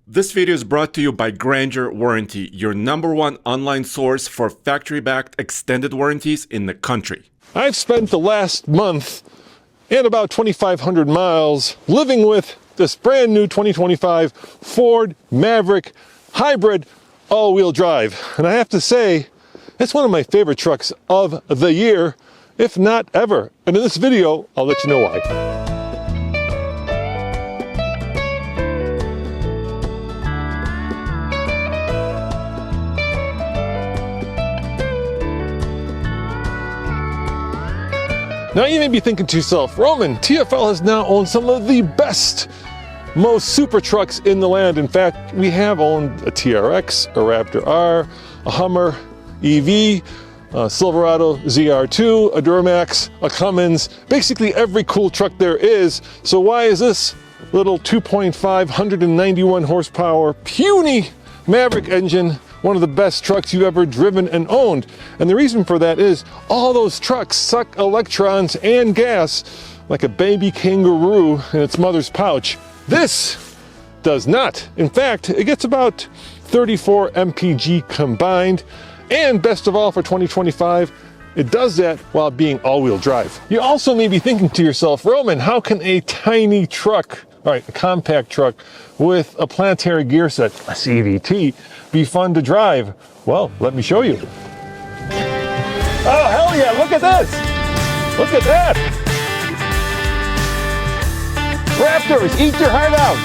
This video is brought to you by Grandeur Warranty, your #1 online source for factory-backed extended warranties in the country. I've spent the last month and about 2,500 miles living with this brand new 2025 Ford Maverick hybrid all-wheel drive. And I have to say, it's one of my favorite trucks of the year, if not ever. And in this video, I'll let you know why. Now you may be thinking to yourself, Roman, TFL has now owned some of the best, most super trucks in the land. In fact, we have owned a TRX, a Raptor R, a Hummer EV, a Silverado ZR2, a Duramax, a Cummins, basically every cool truck there is. So why is this little 2.5, 191 horsepower, puny Maverick engine one of the best trucks you've ever driven and owned? And the reason for that is all those trucks suck electrons and gas like a baby kangaroo in its mother's pouch. This does not. In fact, it gets about 34 mpg combined, and best of all for 2025, it does that while being all-wheel drive. You also may be thinking to yourself, Roman, how can a tiny truck, all right, a compact truck with a planetary gear set, a CVT, be fun to drive? Well, let me show you. Oh, hell yeah, look at this. Look at that. Raptors, eat your heart out.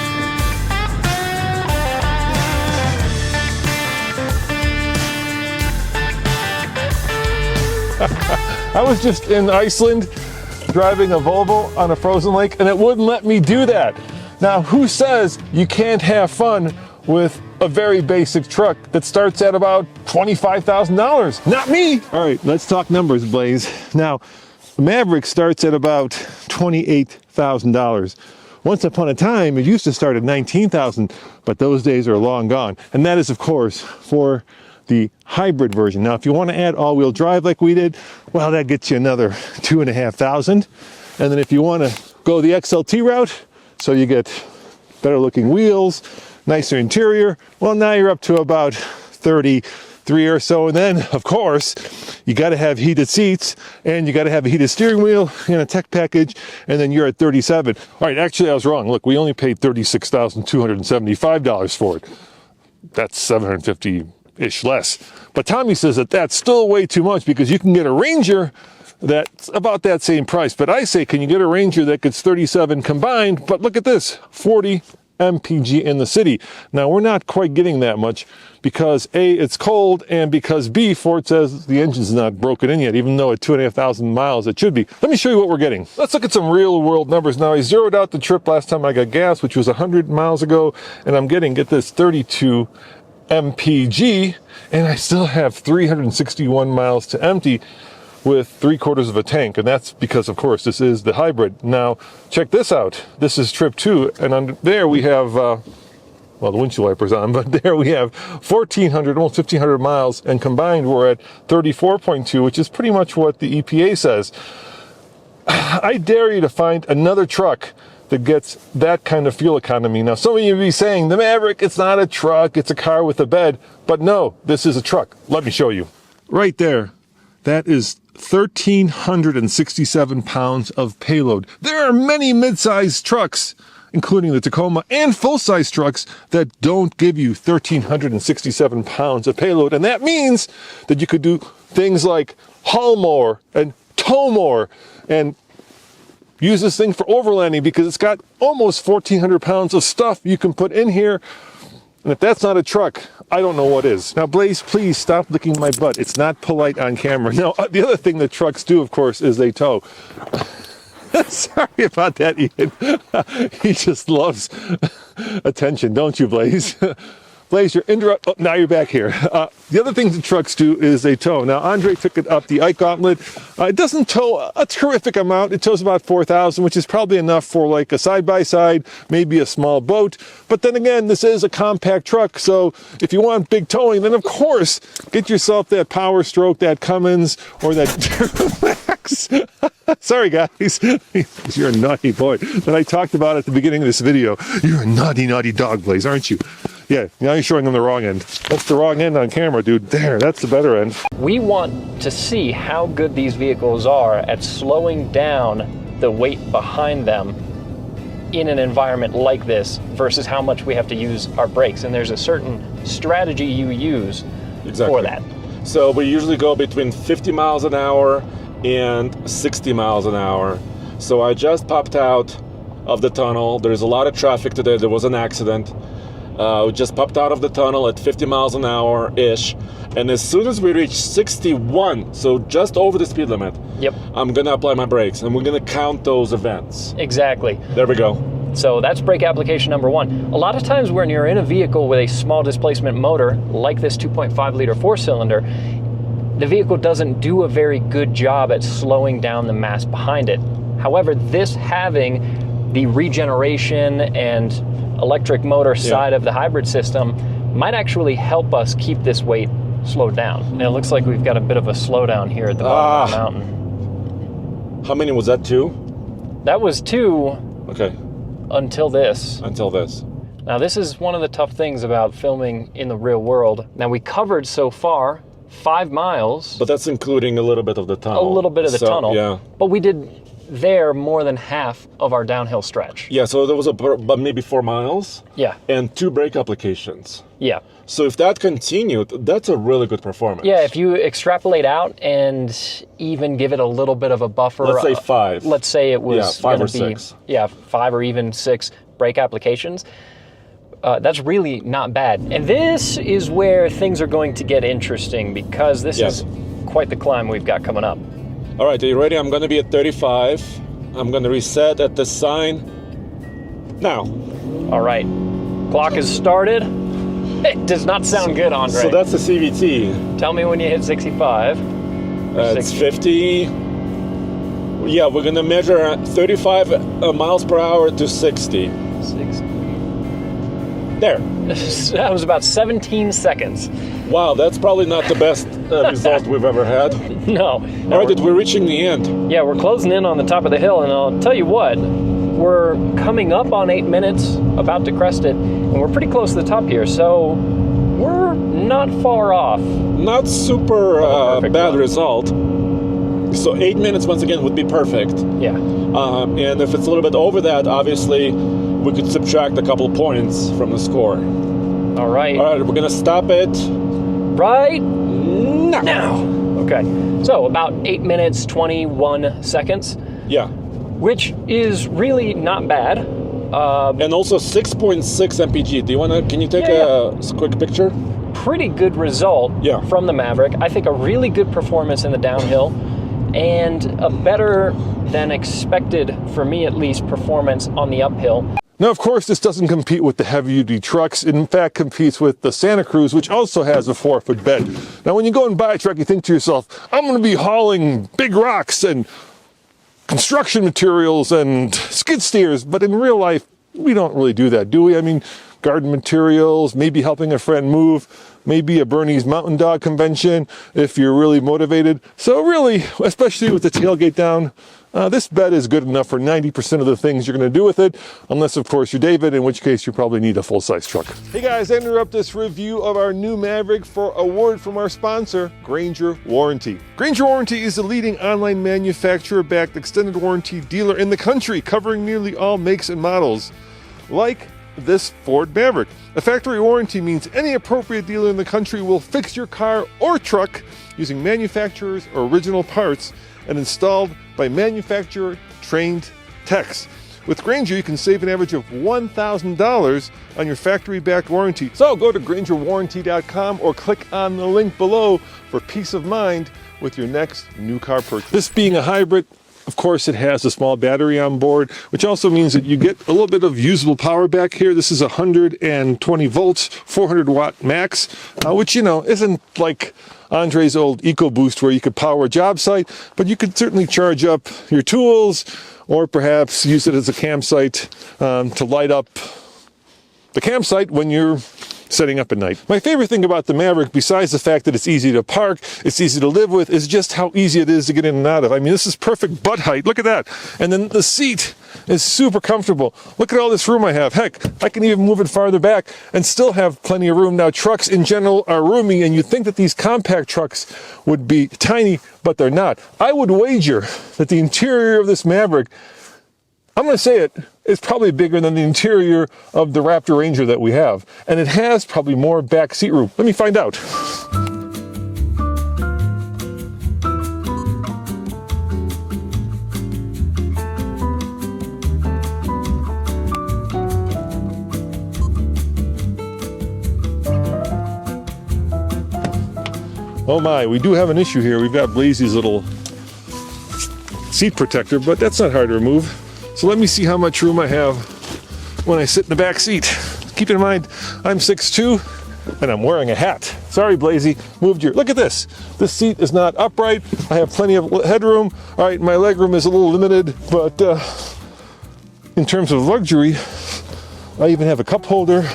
I was just in Iceland driving a Volvo on a frozen lake, and it wouldn't let me do that. Now, who says you can't have fun with a very basic truck that starts at about $25,000? Not me. All right, let's talk numbers, Blaze. Now, the Maverick starts at about $28,000. Once upon a time, it used to start at $19,000, but those days are long gone. And that is, of course, for the hybrid version. Now, if you want to add all-wheel drive like we did, well, that gets you another $2,500. And then if you want to go the XLT route, so you get better looking wheels, nicer interior, well, now you're up to about 33 or so. And then, of course, you got to have heated seats, and you got to have a heated steering wheel and a tech package, and then you're at 37. All right, actually, I was wrong. Look, we only paid $36,275 for it. That's $750-ish less. But Tommy says that that's still way too much because you can get a Ranger that's about that same price. But I say, can you get a Ranger that gets 37 combined? But look at this, 40 mpg in the city. Now, we're not quite getting that much because A, it's cold, and because B, Ford says the engine's not broken in yet, even though at 2,500 miles it should be. Let me show you what we're getting. Let's look at some real world numbers. Now, I zeroed out the trip last time I got gas, which was 100 miles ago, and I'm getting, get this, 32 mpg, and I still have 361 miles to empty with 3/4 of a tank. And that's because, of course, this is the hybrid. Now, check this out. This is trip 2, and on there we have, well, the windshield wiper's on, but there we have 1,400, almost 1,500 miles, and combined we're at 34.2, which is pretty much what the EPA says. I dare you to find another truck that gets that kind of fuel economy. Now, some of you may be saying, the Maverick, it's not a truck, it's a car with a bed. But no, this is a truck. Let me show you. Right there, that is 1,367 pounds of payload. There are many mid-sized trucks, including the Tacoma, and full-size trucks that don't give you 1,367 pounds of payload. And that means that you could do things like haul more and tow more and use this thing for overlanding because it's got almost 1,400 pounds of stuff you can put in here. And if that's not a truck, I don't know what is. Now, Blaze, please stop licking my butt. It's not polite on camera. Now, the other thing that trucks do, of course, is they tow. Sorry about that, Ian. He just loves attention, don't you, Blaze? Blaze, you're interrupt. Oh, now you're back here. The other thing the trucks do is they tow. Now, Andre took it up the Ike Gauntlet. It doesn't tow a terrific amount. It tows about 4,000, which is probably enough for like a side-by-side, maybe a small boat. But then again, this is a compact truck. So if you want big towing, then of course, get yourself that Power Stroke, that Cummins, or that Duramax. brakes. Sorry, guys. You're a naughty boy. That I talked about at the beginning of this video. You're a naughty, naughty dog, Blaze, aren't you? Yeah, now you're showing them the wrong end. That's the wrong end on camera, dude. There, that's the better end. We want to see how good these vehicles are at slowing down the weight behind them in an environment like this versus how much we have to use our brakes. And there's a certain strategy you use for that. So we usually go between 50 miles an hour and 60 miles an hour. So I just popped out of the tunnel. There's a lot of traffic today. There was an accident. We just popped out of the tunnel at 50 miles an hour-ish. And as soon as we reach 61, so just over the speed limit, Yep. I'm gonna apply my brakes and we're gonna count those events. Exactly. There we go. So that's brake application number one. A lot of times when you're in a vehicle with a small displacement motor, like this 2.5 liter four-cylinder, the vehicle doesn't do a very good job at slowing down the mass behind it. However, this having the regeneration and electric motor side of the hybrid system might actually help us keep this weight slowed down. And it looks like we've got a bit of a slowdown here at the bottom of the mountain. How many was that, 2? That was 2 Okay, until this. until this. Now this is one of the tough things about filming in the real world. Now we covered so far 5 miles. But that's including a little bit of the tunnel. A little bit of the tunnel. Yeah. But we did there more than half of our downhill stretch. Yeah, so there was about maybe 4 miles. Yeah. And 2 brake applications. Yeah. So if that continued, that's a really good performance. Yeah, if you extrapolate out and even give it a little bit of a buffer. Let's say 5. Let's say it was 5 gonna or be, 6. Yeah, 5 or even 6 brake applications. That's really not bad. And this is where things are going to get interesting because this is quite the climb we've got coming up. All right, are you ready? I'm going to be at 35. I'm going to reset at the sign now. All right, clock is started. It does not sound good, Andre. So that's the CVT. Tell me when you hit 65. It's 50. Yeah, we're going to measure 35 miles per hour to 60. 60. There. That was about 17 seconds. Wow, that's probably not the best result we've ever had. No. All right, we're reaching the end. Yeah, we're closing in on the top of the hill, and I'll tell you what, we're coming up on 8 minutes, about to crest it, and we're pretty close to the top here, so we're not far off. Not super Perfect bad run. result. So 8 minutes, once again, would be perfect. Yeah. And if it's a little bit over that, obviously, we could subtract a couple points from the score. All right. All right, we're going to stop it Right now. Okay, so about 8 minutes, 21 seconds, Yeah. which is really not bad. And also 6.6 mpg. Can you take Yeah, a quick picture? Pretty good result Yeah. from the Maverick. I think a really good performance in the downhill and a better than expected, for me at least, performance on the uphill. Now, of course, this doesn't compete with the heavy-duty trucks. It, in fact, competes with the Santa Cruz, which also has a 4-foot bed. Now, when you go and buy a truck, you think to yourself, I'm going to be hauling big rocks and construction materials and skid steers. But in real life, we don't really do that, do we? I mean, garden materials, maybe helping a friend move, maybe a Bernese Mountain Dog convention if you're really motivated. So really, especially with the tailgate down, this bed is good enough for 90% of the things you're going to do with it, unless, of course, you're David, in which case you probably need a full-size truck. Hey guys, I interrupt this review of our new Maverick for a word from our sponsor, Grainger Warranty. Grainger Warranty is the leading online manufacturer-backed extended warranty dealer in the country, covering nearly all makes and models, like this Ford Maverick. A factory warranty means any appropriate dealer in the country will fix your car or truck using manufacturer's original parts and installed by manufacturer-trained techs. With Grainger, you can save an average of $1,000 on your factory-backed warranty. So go to GraingerWarranty.com or click on the link below for peace of mind with your next new car purchase. This being a hybrid, of course, it has a small battery on board, which also means that you get a little bit of usable power back here. This is 120 volts, 400 watt max, which, you know, isn't like Andre's old EcoBoost where you could power a job site, but you could certainly charge up your tools or perhaps use it as a campsite to light up the campsite when you're setting up at night. My favorite thing about the Maverick, besides the fact that it's easy to park, it's easy to live with, is just how easy it is to get in and out of. I mean, this is perfect butt height. Look at that. And then the seat is super comfortable. Look at all this room I have. Heck, I can even move it farther back and still have plenty of room. Now, trucks in general are roomy, and you'd think that these compact trucks would be tiny, but they're not. I would wager that the interior of this Maverick, I'm going to say it, is probably bigger than the interior of the Raptor Ranger that we have. And it has probably more back seat room. Let me find out. Oh my, we do have an issue here. We've got Blazy's little seat protector, but that's not hard to remove. So let me see how much room I have when I sit in the back seat. Keep in mind, I'm 6'2", and I'm wearing a hat. Sorry, Blazy, moved your, look at this. This seat is not upright. I have plenty of headroom. All right, my legroom is a little limited, but in terms of luxury, I even have a cup holder.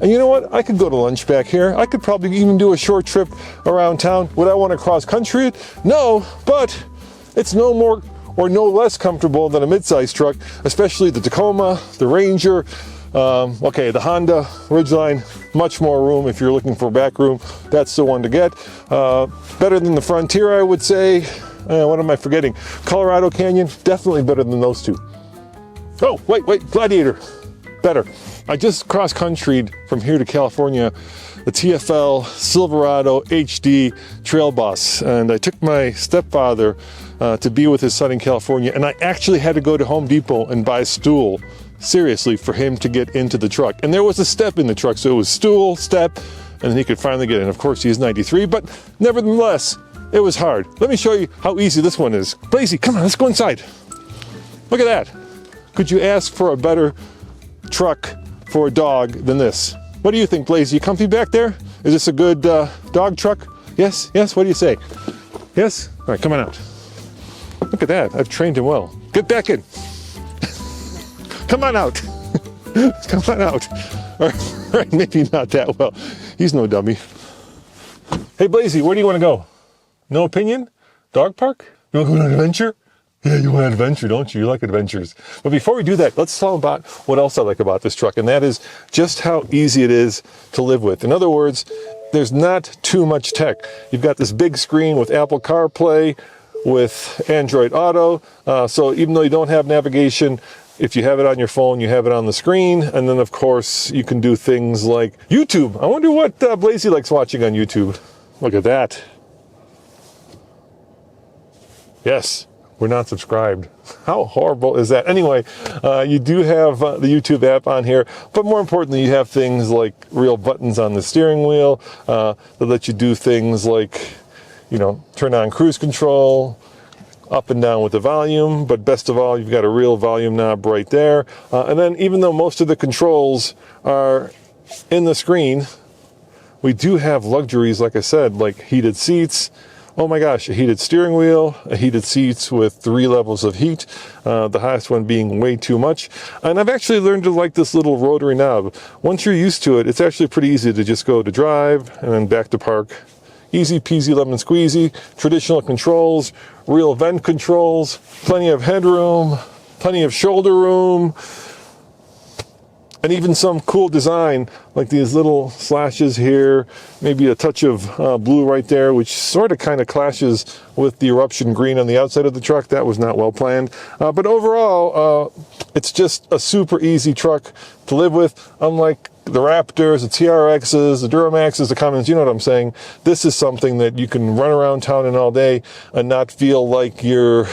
And you know what? I could go to lunch back here. I could probably even do a short trip around town. Would I want to cross country it? No, but it's no more or no less comfortable than a mid-size truck, especially the Tacoma, the Ranger, okay, the Honda Ridgeline, much more room if you're looking for back room. That's the one to get. Better than the Frontier, I would say. What am I forgetting? Colorado Canyon, definitely better than those two. Oh, wait, Gladiator, better. I just cross-country'd from here to California the TFL Silverado HD Trail Boss, and I took my stepfather to be with his son in California, and I actually had to go to Home Depot and buy a stool, seriously, for him to get into the truck. And there was a step in the truck, so it was stool, step, and then he could finally get in. Of course, he is 93, but nevertheless, it was hard. Let me show you how easy this one is. Blazy, come on, let's go inside. Look at that. Could you ask for a better truck for a dog than this? What do you think, Blaze? You comfy back there? Is this a good dog truck? Yes? Yes? What do you say? Yes? All right, come on out. Look at that. I've trained him well. Get back in. Come on out. Come on out. All right, maybe not that well. He's no dummy. Hey, Blazy, where do you want to go? No opinion? Dog park? You want to go on an adventure? Yeah, you want an adventure, don't you? You like adventures. But before we do that, let's talk about what else I like about this truck, and that is just how easy it is to live with. In other words, there's not too much tech. You've got this big screen with Apple CarPlay, with Android Auto, so even though you don't have navigation, if you have it on your phone, you have it on the screen, and then of course you can do things like YouTube. I wonder what Blazy likes watching on YouTube. Look at that. Yes. We're not subscribed. How horrible is that? Anyway, you do have the YouTube app on here, but more importantly, you have things like real buttons on the steering wheel that let you do things like, you know, turn on cruise control, up and down with the volume, but best of all, you've got a real volume knob right there. And then even though most of the controls are in the screen, we do have luxuries, like I said, like heated seats. Oh my gosh, a heated steering wheel, a heated seats with 3 levels of heat, the highest one being way too much. And I've actually learned to like this little rotary knob. Once you're used to it, it's actually pretty easy to just go to drive and then back to park. Easy peasy lemon squeezy, traditional controls, real vent controls, plenty of headroom, plenty of shoulder room, and even some cool design like these little slashes here, maybe a touch of blue right there, which sort of kind of clashes with the eruption green on the outside of the truck. That was not well planned. But overall, it's just a super easy truck to live with. Unlike the Raptors, the TRXs, the Duramaxes, the Cummins, you know what I'm saying. This is something that you can run around town in all day and not feel like you're,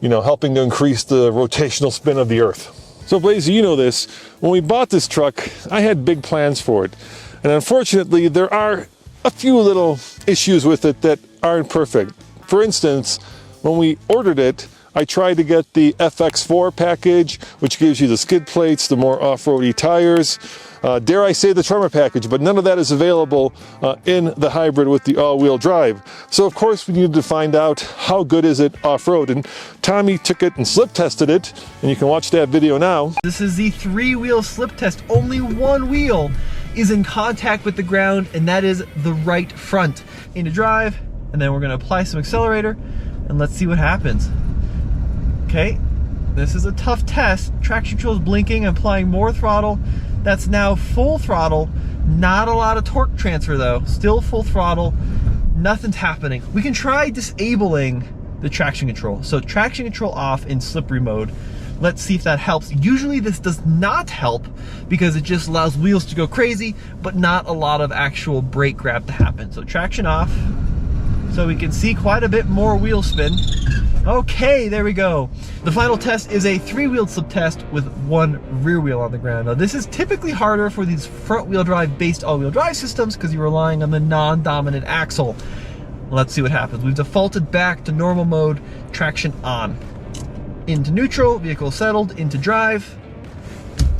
you know, helping to increase the rotational spin of the earth. So Blazy, you know this, when we bought this truck, I had big plans for it. And unfortunately, there are a few little issues with it that aren't perfect. For instance, when we ordered it, I tried to get the FX4 package, which gives you the skid plates, the more off-roady tires, dare I say the Tremor package, but none of that is available in the hybrid with the all-wheel drive. So of course we needed to find out how good is it off-road, and Tommy took it and slip tested it, and you can watch that video now. This is the 3-wheel slip test, only one wheel is in contact with the ground, and that is the right front. Into drive, and then we're gonna apply some accelerator, and let's see what happens. Okay, this is a tough test. Traction control is blinking, I'm applying more throttle. That's now full throttle. Not a lot of torque transfer though. Still full throttle, nothing's happening. We can try disabling the traction control. So traction control off in slippery mode. Let's see if that helps. Usually this does not help because it just allows wheels to go crazy, but not a lot of actual brake grab to happen. So traction off, so we can see quite a bit more wheel spin. Okay, there we go. The final test is a 3-wheeled slip test with 1 rear wheel on the ground. Now this is typically harder for these front wheel drive based all-wheel drive systems because you're relying on the non-dominant axle. Let's see what happens. We've defaulted back to normal mode, traction on. Into neutral, vehicle settled, into drive.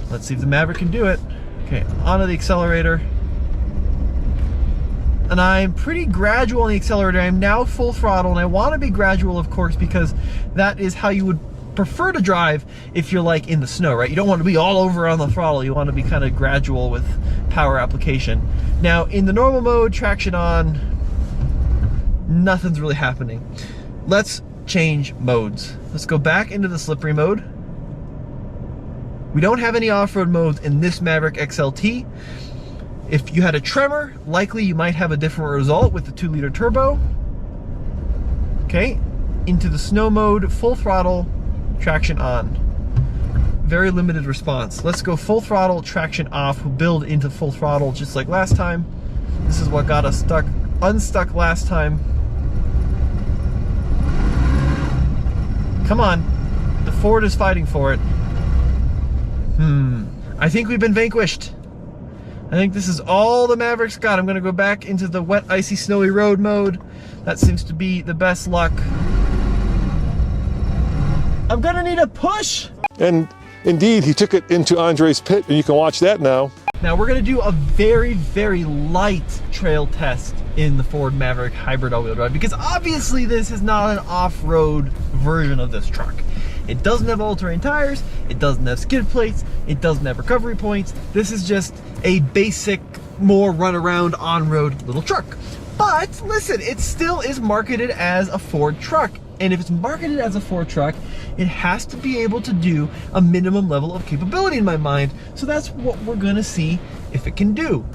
Let's see if the Maverick can do it. Okay, onto the accelerator. And I'm pretty gradual on the accelerator. I'm now full throttle, and I want to be gradual, of course, because that is how you would prefer to drive if you're like in the snow, right? You don't want to be all over on the throttle. You want to be kind of gradual with power application. Now, in the normal mode, traction on, nothing's really happening. Let's change modes. Let's go back into the slippery mode. We don't have any off-road modes in this Maverick XLT. If you had a Tremor, likely you might have a different result with the 2-liter turbo. Okay, into the snow mode, full throttle, traction on. Very limited response. Let's go full throttle, traction off. We'll build into full throttle just like last time. This is what got us unstuck last time. Come on, the Ford is fighting for it. I think we've been vanquished. I think this is all the Maverick's got. I'm gonna go back into the wet, icy, snowy road mode. That seems to be the best luck. I'm gonna need a push. And indeed, he took it into Andre's pit, and you can watch that now. Now we're gonna do a very, very light trail test in the Ford Maverick hybrid all-wheel drive, because obviously this is not an off-road version of this truck. It doesn't have all-terrain tires, it doesn't have skid plates, it doesn't have recovery points. This is just a basic, more run-around on-road little truck. But listen, it still is marketed as a Ford truck. And if it's marketed as a Ford truck, it has to be able to do a minimum level of capability in my mind. So that's what we're gonna see if it can do.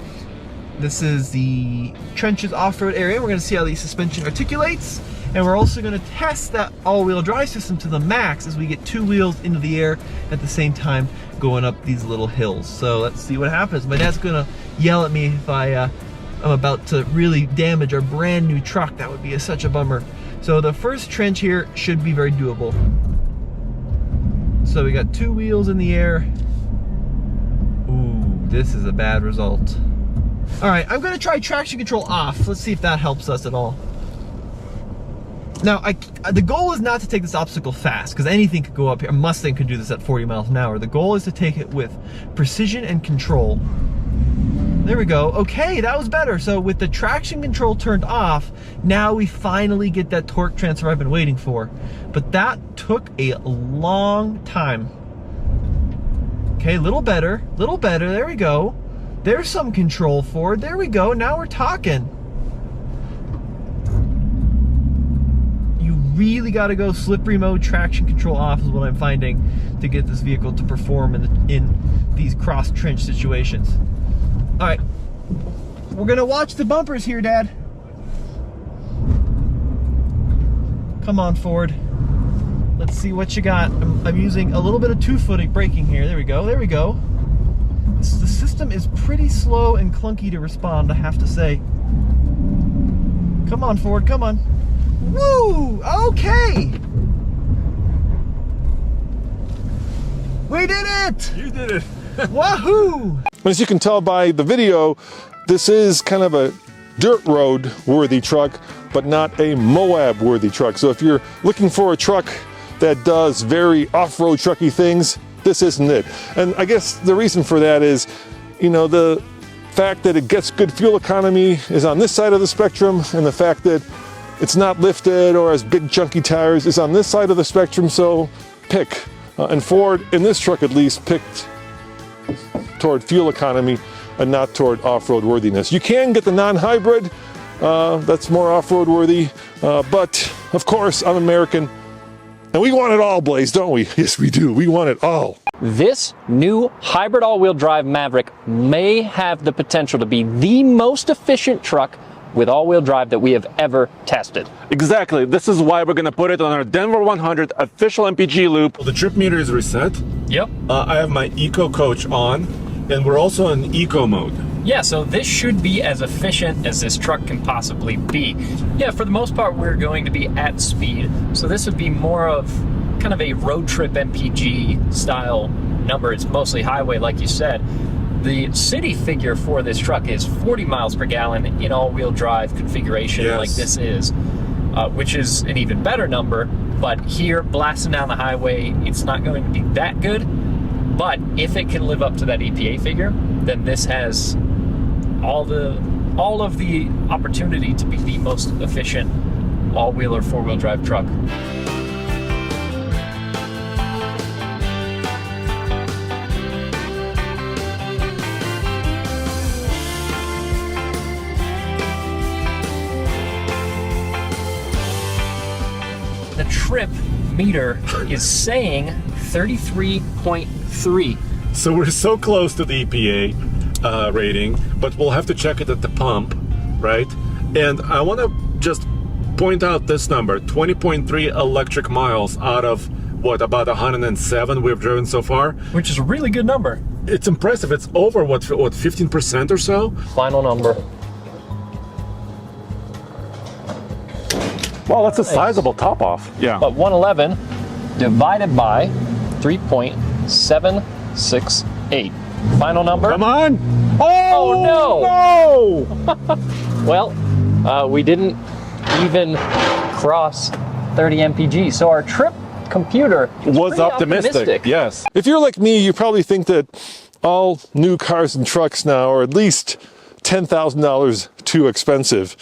This is the trenches off-road area. We're gonna see how the suspension articulates. And we're also gonna test that all-wheel drive system to the max as we get 2 wheels into the air at the same time going up these little hills. So let's see what happens. My dad's gonna yell at me if I'm about to really damage our brand new truck. That would be such a bummer. So the first trench here should be very doable. So we got 2 wheels in the air. Ooh, this is a bad result. All right, I'm gonna try traction control off. Let's see if that helps us at all. Now, the goal is not to take this obstacle fast, because anything could go up here. A Mustang could do this at 40 miles an hour. The goal is to take it with precision and control. There we go. Okay, that was better. So with the traction control turned off, now we finally get that torque transfer I've been waiting for. But that took a long time. Okay, a little better, there we go. There's some control forward, there we go, now we're talking. You really gotta go slippery mode, traction control off is what I'm finding to get this vehicle to perform in these cross trench situations. All right, we're gonna watch the bumpers here, Dad. Come on, Ford. Let's see what you got. I'm using a little bit of 2-foot braking here. There we go, there we go. The system is pretty slow and clunky to respond, I have to say. Come on, Ford, come on. Woo, okay. We did it! You did it. Wahoo! As you can tell by the video, this is kind of a dirt road worthy truck, but not a Moab worthy truck. So if you're looking for a truck that does very off-road trucky things, this isn't it. And I guess the reason for that is, you know, the fact that it gets good fuel economy is on this side of the spectrum, and the fact that it's not lifted or has big chunky tires is on this side of the spectrum, so pick. And Ford, in this truck at least, picked toward fuel economy and not toward off-road worthiness. You can get the non-hybrid, that's more off-road worthy, but of course I'm American, and we want it all, Blaze, don't we? Yes, we do. We want it all. This new hybrid all-wheel drive Maverick may have the potential to be the most efficient truck with all-wheel drive that we have ever tested. Exactly. This is why we're going to put it on our Denver 100 official MPG loop. The trip meter is reset. Yep. I have my Eco Coach on, and we're also in Eco mode. Yeah, so this should be as efficient as this truck can possibly be. Yeah, for the most part, we're going to be at speed. So this would be more of kind of a road trip MPG style number. It's mostly highway, like you said. The city figure for this truck is 40 miles per gallon in all-wheel drive configuration, yes, like this is, which is an even better number. But here, blasting down the highway, it's not going to be that good. But if it can live up to that EPA figure, then this has all of the opportunity to be the most efficient all-wheel or four-wheel drive truck. The trip meter is saying 33.3. So we're so close to the EPA rating, but we'll have to check it at the pump, right? And I want to just point out this number, 20.3 electric miles out of, what, about 107 we've driven so far? Which is a really good number. It's impressive. It's over, what 15% or so? Final number. Well, that's a sizable top-off. Yeah. But 111 divided by 3.768. Final number? Come on! Oh, no! Well, we didn't even cross 30 mpg, so our trip computer Was optimistic. Yes. If you're like me, you probably think that all new cars and trucks now are at least $10,000 too expensive.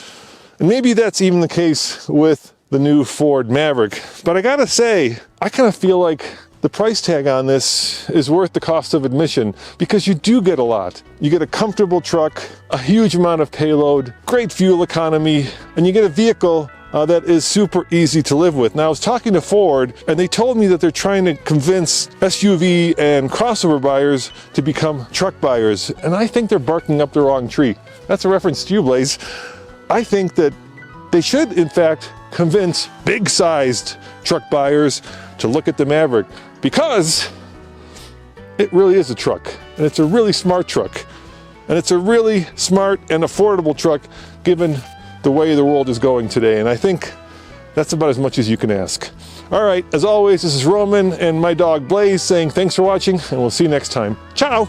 And maybe that's even the case with the new Ford Maverick. But I gotta say, I kind of feel like the price tag on this is worth the cost of admission, because you do get a lot. You get a comfortable truck, a huge amount of payload, great fuel economy, and you get a vehicle that is super easy to live with. Now, I was talking to Ford, and they told me that they're trying to convince SUV and crossover buyers to become truck buyers, and I think they're barking up the wrong tree. That's a reference to you, Blaze. I think that they should, in fact, convince big-sized truck buyers to look at the Maverick, because it really is a truck, and it's a really smart truck, and it's a really smart and affordable truck given the way the world is going today, and I think that's about as much as you can ask. All right, as always, this is Roman and my dog Blaze saying thanks for watching, and we'll see you next time. Ciao!